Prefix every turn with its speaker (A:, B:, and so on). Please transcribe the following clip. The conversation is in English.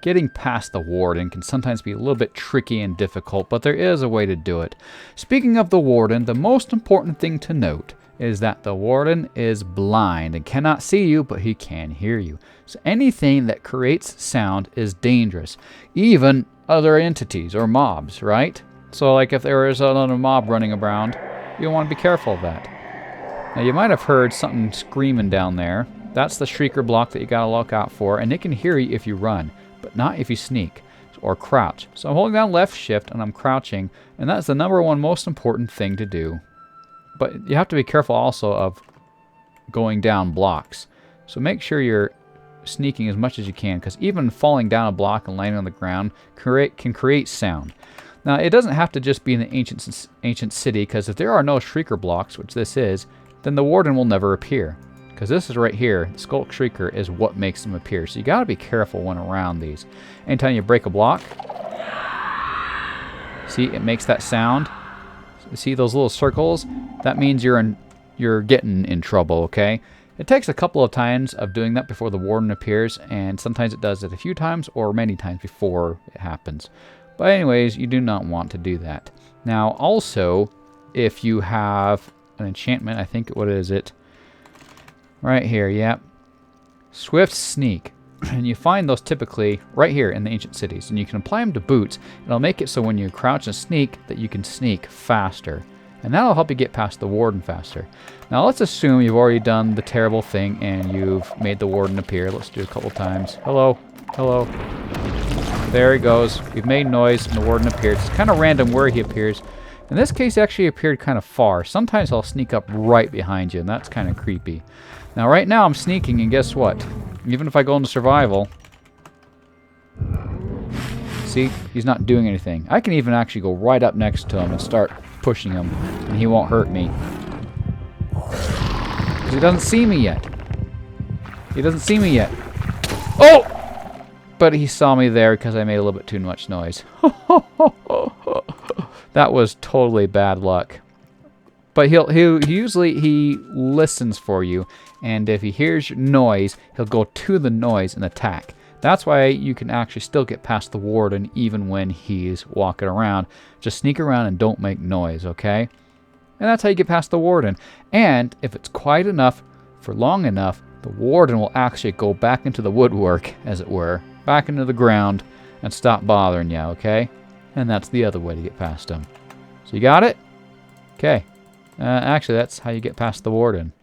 A: getting past the Warden can sometimes be a little bit tricky and difficult, but there is a way to do it. Speaking of the Warden, the most important thing to note is that the Warden is blind and cannot see you, but he can hear you. So anything that creates sound is dangerous, even other entities or mobs, right? So like if there is another mob running around, you want to be careful of that. Now you might have heard something screaming down there. That's the shrieker block that you gotta look out for, and it can hear you if you run, but not if you sneak or crouch. So I'm holding down left shift and I'm crouching, and that's the number one most important thing to do. But you have to be careful also of going down blocks. So make sure you're sneaking as much as you can, because even falling down a block and landing on the ground can create sound. Now it doesn't have to just be in the ancient city, because if there are no shrieker blocks, which this is, then the Warden will never appear. Because this is right here, the Skulk Shrieker is what makes them appear. So you got to be careful when around these. Anytime you break a block, see, it makes that sound. See those little circles? That means you're getting in trouble, okay? It takes a couple of times of doing that before the Warden appears, and sometimes it does it a few times or many times before it happens. But anyways, you do not want to do that. Now also, if you have an enchantment, I think, what is it? Right here, yep. Swift Sneak. And you find those typically right here in the ancient cities. And you can apply them to boots. It'll make it so when you crouch and sneak that you can sneak faster. And that'll help you get past the Warden faster. Now let's assume you've already done the terrible thing and you've made the Warden appear. Let's do it a couple times. Hello. Hello. There he goes. We've made noise and the Warden appeared. It's kind of random where he appears. In this case, he actually appeared kind of far. Sometimes he'll sneak up right behind you, and that's kind of creepy. Now, right now, I'm sneaking, and guess what? Even if I go into survival, see, he's not doing anything. I can even actually go right up next to him and start pushing him, and he won't hurt me. Because he doesn't see me yet. He doesn't see me yet. Oh! But he saw me there because I made a little bit too much noise. That was totally bad luck. But he usually listens for you, and if he hears your noise, he'll go to the noise and attack. That's why you can actually still get past the Warden even when he's walking around. Just sneak around and don't make noise, okay? And that's how you get past the Warden. And if it's quiet enough for long enough, the Warden will actually go back into the woodwork, as it were, back into the ground, and stop bothering you, okay? And that's the other way to get past him. So you got it? Okay. Actually, that's how you get past the Warden.